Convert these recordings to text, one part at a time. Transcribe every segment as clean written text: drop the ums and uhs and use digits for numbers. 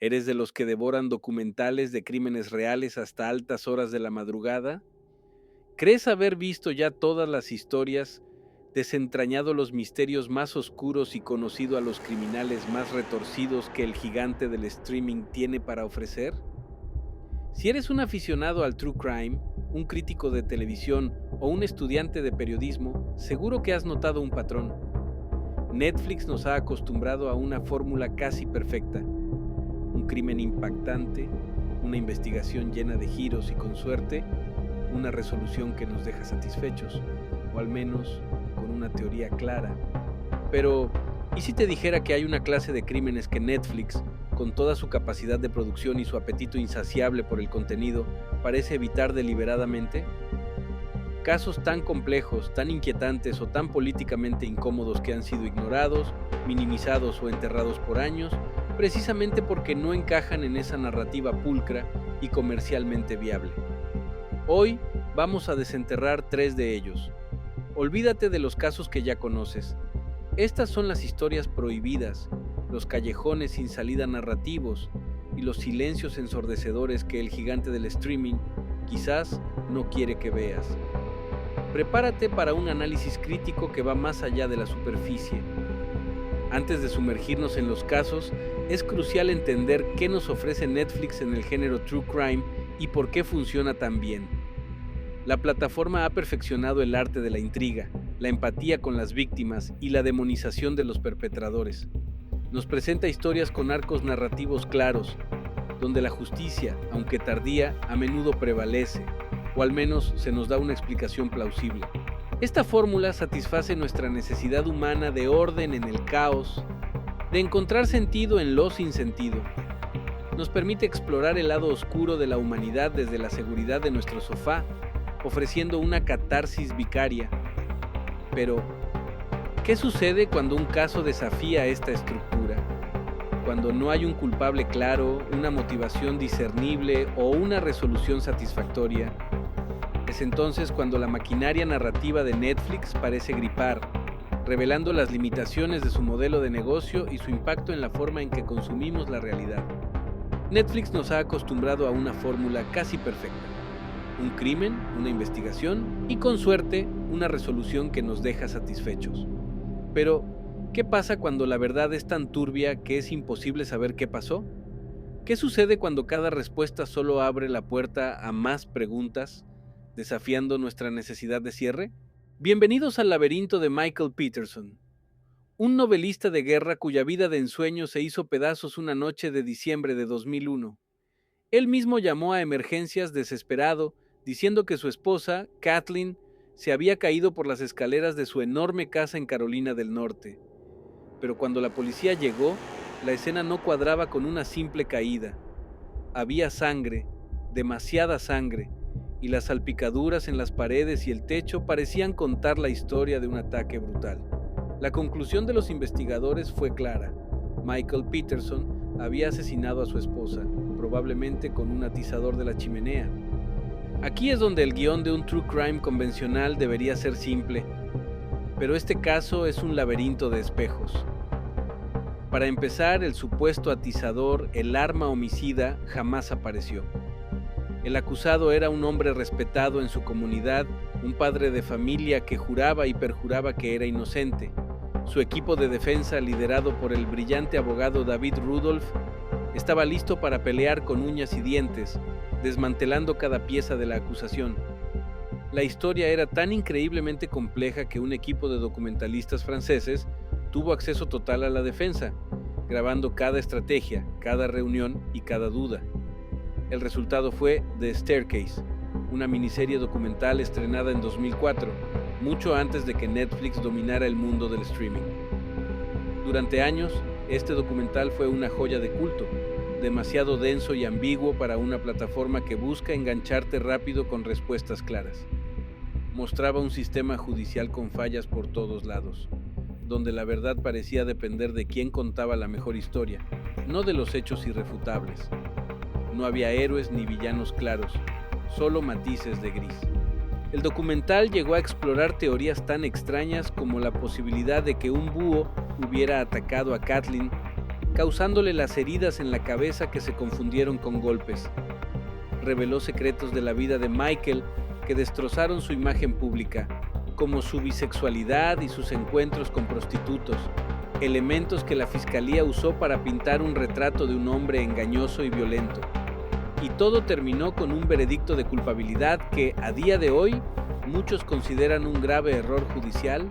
¿Eres de los que devoran documentales de crímenes reales hasta altas horas de la madrugada? ¿Crees haber visto ya todas las historias, desentrañado los misterios más oscuros y conocido a los criminales más retorcidos que el gigante del streaming tiene para ofrecer? Si eres un aficionado al true crime, un crítico de televisión o un estudiante de periodismo, seguro que has notado un patrón. Netflix nos ha acostumbrado a una fórmula casi perfecta: un crimen impactante, una investigación llena de giros y, con suerte, una resolución que nos deja satisfechos, o al menos con una teoría clara. Pero, ¿y si te dijera que hay una clase de crímenes que Netflix, con toda su capacidad de producción y su apetito insaciable por el contenido, parece evitar deliberadamente? Casos tan complejos, tan inquietantes o tan políticamente incómodos que han sido ignorados, minimizados o enterrados por años, precisamente porque no encajan en esa narrativa pulcra y comercialmente viable. Hoy vamos a desenterrar tres de ellos. Olvídate de los casos que ya conoces. Estas son las historias prohibidas, los callejones sin salida narrativos y los silencios ensordecedores que el gigante del streaming quizás no quiere que veas. Prepárate para un análisis crítico que va más allá de la superficie. Antes de sumergirnos en los casos, es crucial entender qué nos ofrece Netflix en el género True Crime y por qué funciona tan bien. La plataforma ha perfeccionado el arte de la intriga, la empatía con las víctimas y la demonización de los perpetradores. Nos presenta historias con arcos narrativos claros, donde la justicia, aunque tardía, a menudo prevalece, o al menos se nos da una explicación plausible. Esta fórmula satisface nuestra necesidad humana de orden en el caos, de encontrar sentido en lo sin sentido. Nos permite explorar el lado oscuro de la humanidad desde la seguridad de nuestro sofá, ofreciendo una catarsis vicaria. Pero, ¿qué sucede cuando un caso desafía esta estructura? Cuando no hay un culpable claro, una motivación discernible o una resolución satisfactoria. Es entonces cuando la maquinaria narrativa de Netflix parece gripar, revelando las limitaciones de su modelo de negocio y su impacto en la forma en que consumimos la realidad. Netflix nos ha acostumbrado a una fórmula casi perfecta: un crimen, una investigación y, con suerte, una resolución que nos deja satisfechos. Pero, ¿qué pasa cuando la verdad es tan turbia que es imposible saber qué pasó? ¿Qué sucede cuando cada respuesta solo abre la puerta a más preguntas, desafiando nuestra necesidad de cierre? Bienvenidos al laberinto de Michael Peterson, un novelista de guerra cuya vida de ensueño se hizo pedazos una noche de diciembre de 2001. Él mismo llamó a emergencias desesperado, diciendo que su esposa, Kathleen, se había caído por las escaleras de su enorme casa en Carolina del Norte. Pero cuando la policía llegó, la escena no cuadraba con una simple caída. Había sangre, demasiada sangre, y las salpicaduras en las paredes y el techo parecían contar la historia de un ataque brutal. La conclusión de los investigadores fue clara: Michael Peterson había asesinado a su esposa, probablemente con un atizador de la chimenea. Aquí es donde el guión de un true crime convencional debería ser simple, pero este caso es un laberinto de espejos. Para empezar, el supuesto atizador, el arma homicida, jamás apareció. El acusado era un hombre respetado en su comunidad, un padre de familia que juraba y perjuraba que era inocente. Su equipo de defensa, liderado por el brillante abogado David Rudolph, estaba listo para pelear con uñas y dientes, desmantelando cada pieza de la acusación. La historia era tan increíblemente compleja que un equipo de documentalistas franceses tuvo acceso total a la defensa, grabando cada estrategia, cada reunión y cada duda. El resultado fue The Staircase, una miniserie documental estrenada en 2004, mucho antes de que Netflix dominara el mundo del streaming. Durante años, este documental fue una joya de culto, demasiado denso y ambiguo para una plataforma que busca engancharte rápido con respuestas claras. Mostraba un sistema judicial con fallas por todos lados, donde la verdad parecía depender de quién contaba la mejor historia, no de los hechos irrefutables. No había héroes ni villanos claros, solo matices de gris. El documental llegó a explorar teorías tan extrañas como la posibilidad de que un búho hubiera atacado a Kathleen, causándole las heridas en la cabeza que se confundieron con golpes. Reveló secretos de la vida de Michael que destrozaron su imagen pública, como su bisexualidad y sus encuentros con prostitutos, elementos que la fiscalía usó para pintar un retrato de un hombre engañoso y violento. Y todo terminó con un veredicto de culpabilidad que, a día de hoy, muchos consideran un grave error judicial,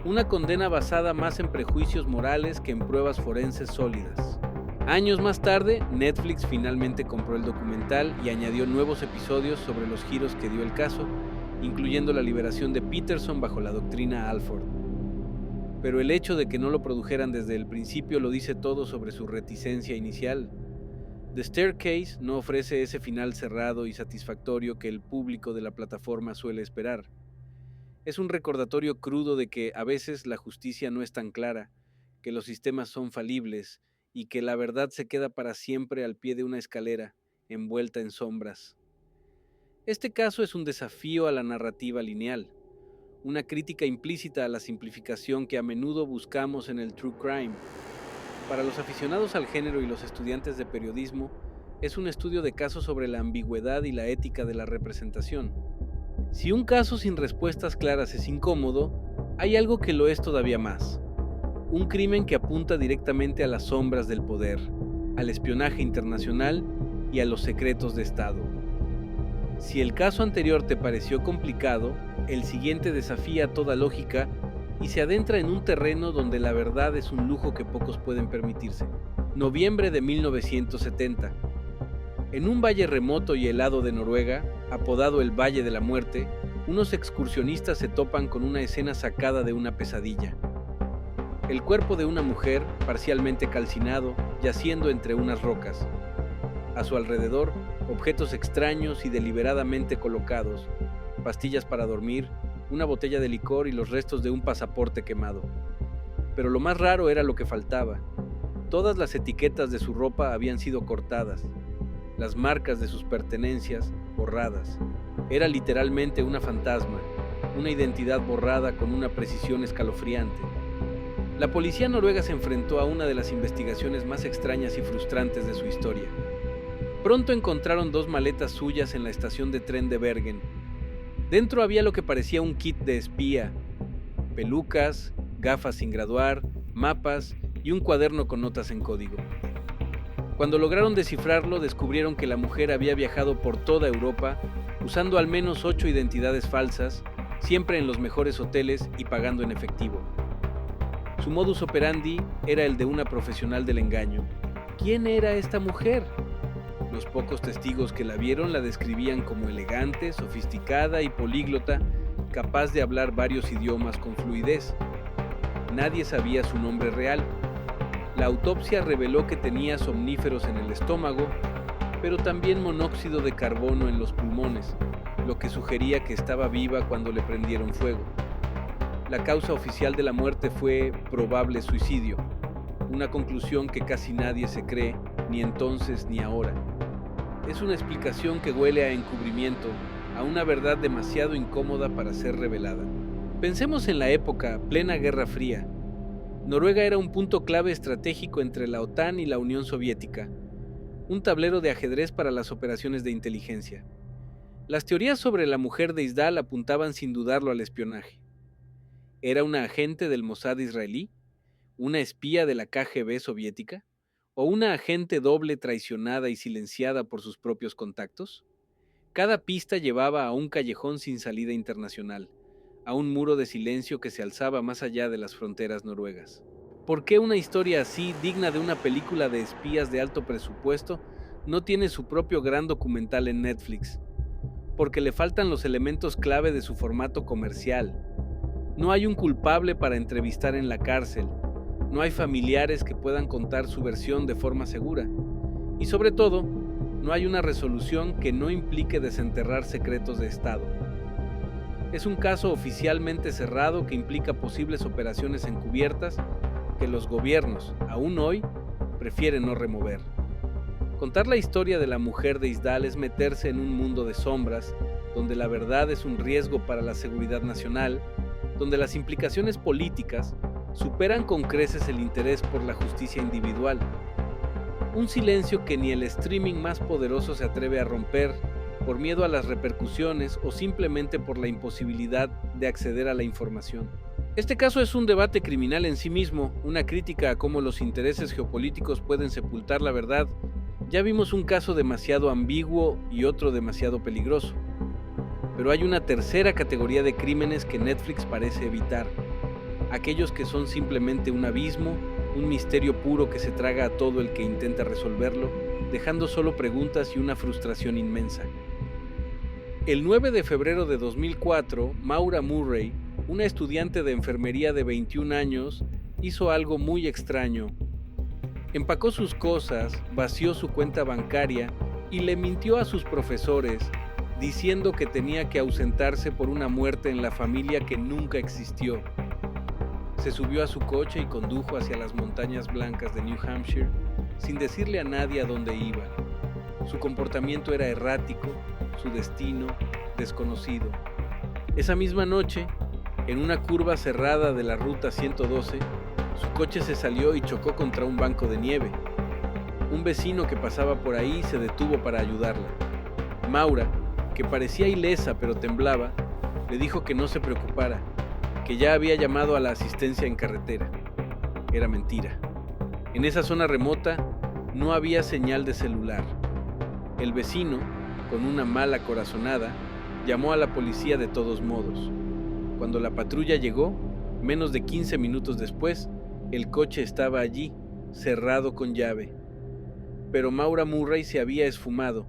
una condena basada más en prejuicios morales que en pruebas forenses sólidas. Años más tarde, Netflix finalmente compró el documental y añadió nuevos episodios sobre los giros que dio el caso, incluyendo la liberación de Peterson bajo la doctrina Alford. Pero el hecho de que no lo produjeran desde el principio lo dice todo sobre su reticencia inicial. The Staircase no ofrece ese final cerrado y satisfactorio que el público de la plataforma suele esperar. Es un recordatorio crudo de que a veces la justicia no es tan clara, que los sistemas son falibles y que la verdad se queda para siempre al pie de una escalera, envuelta en sombras. Este caso es un desafío a la narrativa lineal, una crítica implícita a la simplificación que a menudo buscamos en el true crime. Para los aficionados al género y los estudiantes de periodismo, es un estudio de casos sobre la ambigüedad y la ética de la representación. Si un caso sin respuestas claras es incómodo, hay algo que lo es todavía más. Un crimen que apunta directamente a las sombras del poder, al espionaje internacional y a los secretos de Estado. Si el caso anterior te pareció complicado, el siguiente desafía toda lógica y se adentra en un terreno donde la verdad es un lujo que pocos pueden permitirse. Noviembre de 1970. En un valle remoto y helado de Noruega, apodado el Valle de la Muerte, unos excursionistas se topan con una escena sacada de una pesadilla. El cuerpo de una mujer, parcialmente calcinado, yaciendo entre unas rocas. A su alrededor, objetos extraños y deliberadamente colocados, pastillas para dormir, una botella de licor y los restos de un pasaporte quemado. Pero lo más raro era lo que faltaba. Todas las etiquetas de su ropa habían sido cortadas, las marcas de sus pertenencias borradas. Era literalmente una fantasma, una identidad borrada con una precisión escalofriante. La policía noruega se enfrentó a una de las investigaciones más extrañas y frustrantes de su historia. Pronto encontraron 2 maletas suyas en la estación de tren de Bergen. Dentro había lo que parecía un kit de espía, pelucas, gafas sin graduar, mapas y un cuaderno con notas en código. Cuando lograron descifrarlo, descubrieron que la mujer había viajado por toda Europa usando al menos 8 identidades falsas, siempre en los mejores hoteles y pagando en efectivo. Su modus operandi era el de una profesional del engaño. ¿Quién era esta mujer? Los pocos testigos que la vieron la describían como elegante, sofisticada y políglota, capaz de hablar varios idiomas con fluidez. Nadie sabía su nombre real. La autopsia reveló que tenía somníferos en el estómago, pero también monóxido de carbono en los pulmones, lo que sugería que estaba viva cuando le prendieron fuego. La causa oficial de la muerte fue probable suicidio, una conclusión que casi nadie se cree, ni entonces ni ahora. Es una explicación que huele a encubrimiento, a una verdad demasiado incómoda para ser revelada. Pensemos en la época, plena Guerra Fría. Noruega era un punto clave estratégico entre la OTAN y la Unión Soviética, un tablero de ajedrez para las operaciones de inteligencia. Las teorías sobre la mujer de Isdal apuntaban sin dudarlo al espionaje. ¿Era una agente del Mossad israelí? ¿Una espía de la KGB soviética? ¿O una agente doble traicionada y silenciada por sus propios contactos? Cada pista llevaba a un callejón sin salida internacional, a un muro de silencio que se alzaba más allá de las fronteras noruegas. ¿Por qué una historia así, digna de una película de espías de alto presupuesto, no tiene su propio gran documental en Netflix? Porque le faltan los elementos clave de su formato comercial. No hay un culpable para entrevistar en la cárcel. No hay familiares que puedan contar su versión de forma segura. Y sobre todo, no hay una resolución que no implique desenterrar secretos de Estado. Es un caso oficialmente cerrado que implica posibles operaciones encubiertas que los gobiernos, aún hoy, prefieren no remover. Contar la historia de la mujer de Isdal es meterse en un mundo de sombras, donde la verdad es un riesgo para la seguridad nacional, donde las implicaciones políticas superan con creces el interés por la justicia individual. Un silencio que ni el streaming más poderoso se atreve a romper por miedo a las repercusiones o simplemente por la imposibilidad de acceder a la información. Este caso es un debate criminal en sí mismo, una crítica a cómo los intereses geopolíticos pueden sepultar la verdad. Ya vimos un caso demasiado ambiguo y otro demasiado peligroso. Pero hay una tercera categoría de crímenes que Netflix parece evitar. Aquellos que son simplemente un abismo, un misterio puro que se traga a todo el que intenta resolverlo, dejando solo preguntas y una frustración inmensa. El 9 de febrero de 2004, Maura Murray, una estudiante de enfermería de 21 años, hizo algo muy extraño. Empacó sus cosas, vació su cuenta bancaria y le mintió a sus profesores, diciendo que tenía que ausentarse por una muerte en la familia que nunca existió. Se subió a su coche y condujo hacia las montañas blancas de New Hampshire, sin decirle a nadie a dónde iba. Su comportamiento era errático, su destino desconocido. Esa misma noche, en una curva cerrada de la ruta 112, su coche se salió y chocó contra un banco de nieve. Un vecino que pasaba por ahí se detuvo para ayudarla. Maura, que parecía ilesa pero temblaba, le dijo que no se preocupara, que ya había llamado a la asistencia en carretera. Era mentira. En esa zona remota no había señal de celular. El vecino, con una mala corazonada, llamó a la policía de todos modos. Cuando la patrulla llegó, menos de 15 minutos después, el coche estaba allí, cerrado con llave. Pero Maura Murray se había esfumado.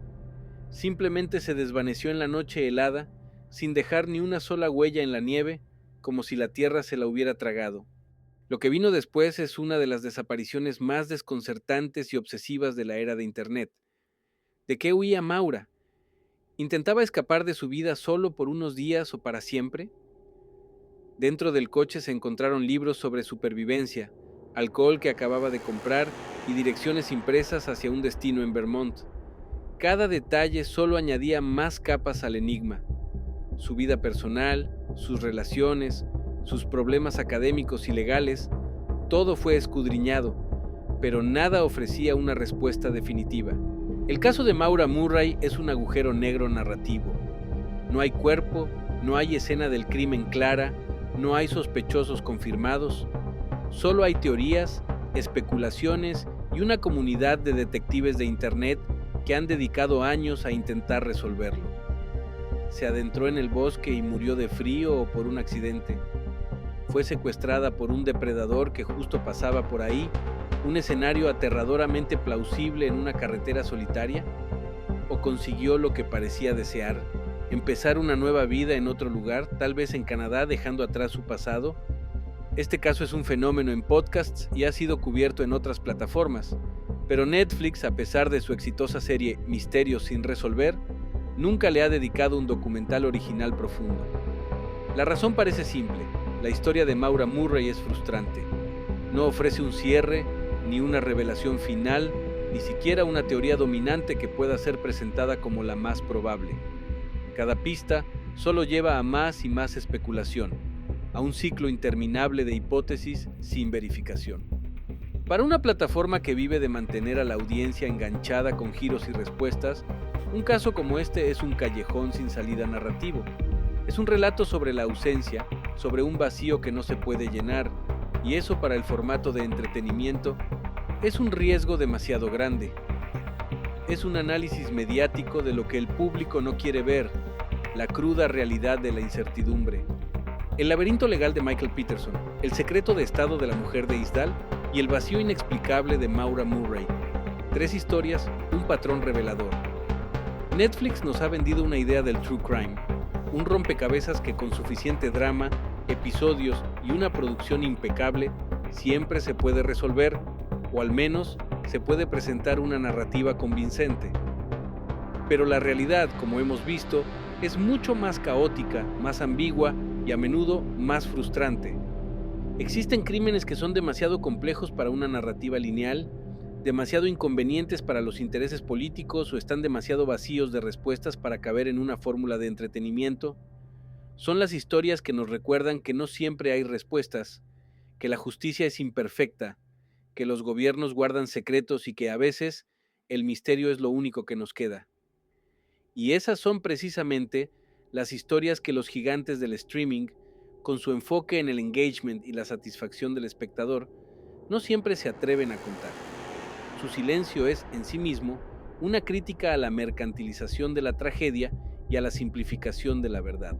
Simplemente se desvaneció en la noche helada, sin dejar ni una sola huella en la nieve, como si la tierra se la hubiera tragado. Lo que vino después es una de las desapariciones más desconcertantes y obsesivas de la era de Internet. ¿De qué huía Maura? ¿Intentaba escapar de su vida solo por unos días o para siempre? Dentro del coche se encontraron libros sobre supervivencia, alcohol que acababa de comprar y direcciones impresas hacia un destino en Vermont. Cada detalle solo añadía más capas al enigma. Su vida personal, sus relaciones, sus problemas académicos y legales, todo fue escudriñado, pero nada ofrecía una respuesta definitiva. El caso de Maura Murray es un agujero negro narrativo. No hay cuerpo, no hay escena del crimen clara, no hay sospechosos confirmados, solo hay teorías, especulaciones y una comunidad de detectives de Internet que han dedicado años a intentar resolverlo. Se adentró en el bosque y murió de frío o por un accidente. Fue secuestrada por un depredador que justo pasaba por ahí, un escenario aterradoramente plausible en una carretera solitaria, o consiguió lo que parecía desear, empezar una nueva vida en otro lugar, tal vez en Canadá, dejando atrás su pasado. Este caso es un fenómeno en podcasts y ha sido cubierto en otras plataformas, pero Netflix, a pesar de su exitosa serie Misterios sin resolver, nunca le ha dedicado un documental original profundo. La razón parece simple: la historia de Maura Murray es frustrante. No ofrece un cierre, ni una revelación final, ni siquiera una teoría dominante que pueda ser presentada como la más probable. Cada pista solo lleva a más y más especulación, a un ciclo interminable de hipótesis sin verificación. Para una plataforma que vive de mantener a la audiencia enganchada con giros y respuestas, un caso como este es un callejón sin salida narrativo. Es un relato sobre la ausencia, sobre un vacío que no se puede llenar, y eso para el formato de entretenimiento es un riesgo demasiado grande. Es un análisis mediático de lo que el público no quiere ver, la cruda realidad de la incertidumbre. El laberinto legal de Michael Peterson, el secreto de estado de la mujer de Isdal y el vacío inexplicable de Maura Murray. 3 historias, un patrón revelador. Netflix nos ha vendido una idea del true crime, un rompecabezas que con suficiente drama, episodios y una producción impecable siempre se puede resolver, o al menos se puede presentar una narrativa convincente. Pero la realidad, como hemos visto, es mucho más caótica, más ambigua y a menudo más frustrante. Existen crímenes que son demasiado complejos para una narrativa lineal, demasiado inconvenientes para los intereses políticos o están demasiado vacíos de respuestas para caber en una fórmula de entretenimiento. Son las historias que nos recuerdan que no siempre hay respuestas, que la justicia es imperfecta, que los gobiernos guardan secretos y que a veces el misterio es lo único que nos queda. Y esas son precisamente las historias que los gigantes del streaming, con su enfoque en el engagement y la satisfacción del espectador, no siempre se atreven a contar. Su silencio es, en sí mismo, una crítica a la mercantilización de la tragedia y a la simplificación de la verdad.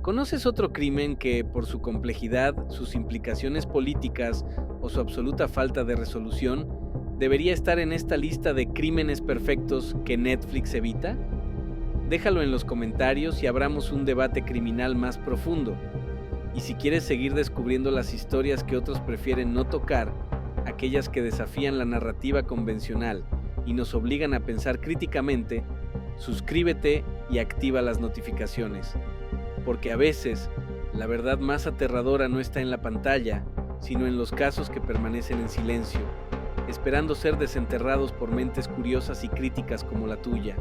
¿Conoces otro crimen que, por su complejidad, sus implicaciones políticas o su absoluta falta de resolución, debería estar en esta lista de crímenes perfectos que Netflix evita? Déjalo en los comentarios y abramos un debate criminal más profundo. Y si quieres seguir descubriendo las historias que otros prefieren no tocar, aquellas que desafían la narrativa convencional y nos obligan a pensar críticamente, suscríbete y activa las notificaciones. Porque a veces, la verdad más aterradora no está en la pantalla, sino en los casos que permanecen en silencio, esperando ser desenterrados por mentes curiosas y críticas como la tuya.